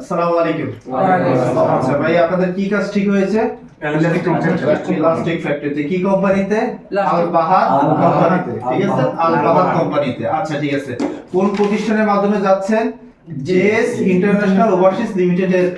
আসসালামু আলাইকুম। আচ্ছা ভাই, আপনাদের কি কাজ ঠিক হয়েছে? ইলাস্টিক ফ্যাক্টরিতে। কি কোম্পানিতে? আল বাহার কোম্পানিতে। ঠিক আছে, আল বাহার কোম্পানিতে। আচ্ছা ঠিক আছে। কোন প্রতিষ্ঠানের মাধ্যমে যাচ্ছেন? জেএস ইন্টারন্যাশনাল ওভারসিজ লিমিটেডের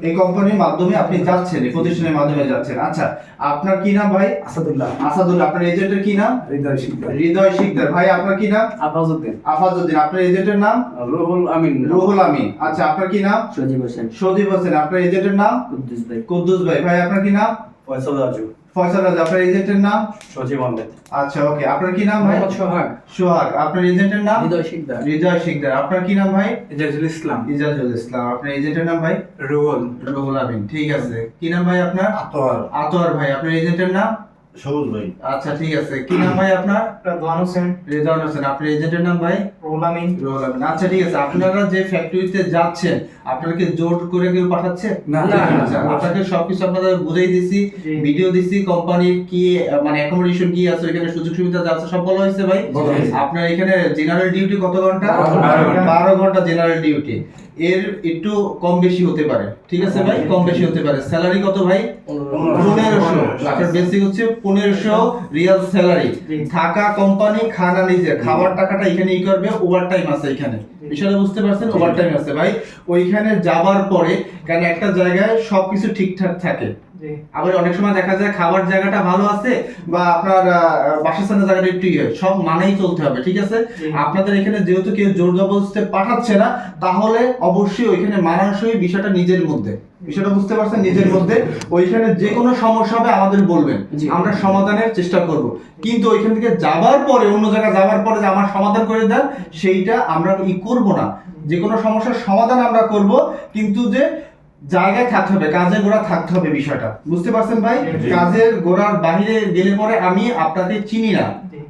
এই কোম্পানির মাধ্যমে আপনি যাচ্ছেন, এই প্রতিষ্ঠানের মাধ্যমে যাচ্ছেন। আচ্ছা, আপনার কি নাম ভাই? আসাদুল্লাহ। আসাদুল্লাহ। আপনার এজেন্টের কি নাম? হৃদয় শিকদার। হৃদয় শিকদার। ভাই আপনার কি নাম? আফাজউদ্দিন। আফাজউদ্দিন। আপনার এজেন্টের নাম? রুহুল আমিন। রুহুল আমিন। আচ্ছা, আপনার কি নাম? সজীব হোসেন। সজীব হোসেন। আপনার এজেন্টের নাম? কুদ্দুস ভাই। কুদ্দুস ভাই। ভাই আপনার কি নাম? ফয়সাল রাজু। ফয়সাল রাজা। আপনার এজেন্টের নাম? সজীব আহমেদ। আচ্ছা ওকে। আপনার কি নাম ভাই? মোহাম্মদ সোহাগ। সোহাগ। আপনার এজেন্টের নাম? হৃদয় শিকদার। হৃদয় শিকদার। আপনার কি নাম ভাই? ইজাজুল ইসলাম। ইজাজুল ইসলাম। আপনার এজেন্টের নাম ভাই? রুহুল। রুহুল আমিন। ঠিক আছে। কি নাম ভাই আপনার? আতোয়ার। আতোয়ার ভাই। আপনার এজেন্টের নাম? সবুজ ভাই। আচ্ছা ঠিক আছে। কি নাম ভাই আপনার? রেদওয়ান হোসেন। রেদওয়ান হোসেন। আপনার এজেন্টের নাম ভাই? রুহুল আমিন। রুহুল আমিন। আচ্ছা ঠিক আছে। আপনারা যে ফ্যাক্টরিতে যাচ্ছেন, আপনারা কি জোর করে কেউ পাঠাচ্ছে? না। আচ্ছা, আপনাকে সবকিছু আপনাদের বুঝাই দিছি, ভিডিও দিছি, কোম্পানির কি মানে অ্যাকোমোডেশন কি আছে, এখানে সুযোগ সুবিধা যা আছে সব বলা হয়েছে ভাই। বলা হয়েছে। আপনার এখানে জেনারেল ডিউটি কত ঘন্টা? 12 ঘন্টা। 12 ঘন্টা জেনারেল ডিউটি। এর একটু কম বেশি হতে পারে, ঠিক আছে ভাই, কম বেশি হতে পারে। স্যালারি কত ভাই? 1500। আপনার বেসিক হচ্ছে 1500 রিয়াল স্যালারি। থাকা কোম্পানি, খানা নিজে, খাবার টাকাটা এখানে ই করবে, ওভারটাইম আছে এখানে। বিষয়টা বুঝতে পারছেন? ওভারটাইম আছে ভাই। ওইখানে যাবার পরে, কারণ একটা জায়গায় সবকিছু ঠিকঠাক থাকে, আবার অনেক সময় দেখা যায় খাবার জায়গাটা ভালো আছে বা আপনার বাসস্থানের জায়গাটা একটু ইয়ে, সব মানেই চলতে হবে, ঠিক আছে। আপনাদের এখানে যেহেতু কেউ জোর জবরদস্তি পাঠাচ্ছে না, তাহলে অবশ্যই ওইখানে মানানসই বিষয়টা নিজের মধ্যে, বিষয়টা বুঝতে পারছেন, নিজের মধ্যে। ওইখানে যে কোনো সমস্যা হবে আমাদের বলবেন, আমরা সমাধানের চেষ্টা করব। কিন্তু ওইখান থেকে যাবার পরে, অন্য জায়গায় যাবার পরে যে আমার সমাধান করে দেন, সেইটা আমরা ই করব না। যে কোনো সমস্যার সমাধান আমরা করব, কিন্তু যে জায়গায় থাকতে হবে, কাজের গোড়া থাকতে হবে, বিষয়টা বুঝতে পারছেন ভাই। কাজের গোড়ার বাইরে গেলে পরে আমি আপনাকে চিনি না,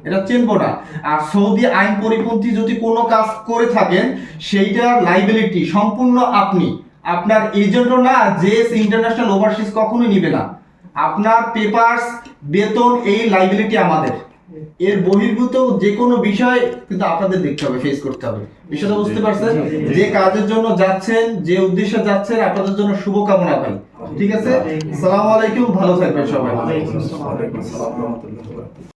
এটা চিনবো না। আর সৌদি আইন পরিপন্থী যদি কোনো কাজ করে থাকেন, সেইটার লাইবিলিটি সম্পূর্ণ আপনি, আপনার এজেন্টও না, জেএস ইন্টারন্যাশনাল ওভারসিজ কখনোই নিবে না। আপনার পেপারস, বেতন, এই লাইবিলিটি আমাদের। এর বহির্ভূত যে কোনো বিষয় কিন্তু আপনাদের দেখতে হবে, ফেস করতে হবে। বিষয়টা বুঝতে পারছেন? যে কাজের জন্য যাচ্ছেন, যে উদ্দেশ্যে যাচ্ছেন, আপনাদের জন্য শুভকামনা ভাই, ঠিক আছে। আসসালামু আলাইকুম, ভালো থাকবেন সবাই। ওয়ালাইকুম আসসালাম ওয়া রাহমাতুল্লাহি ওয়া বারাকাতুহু।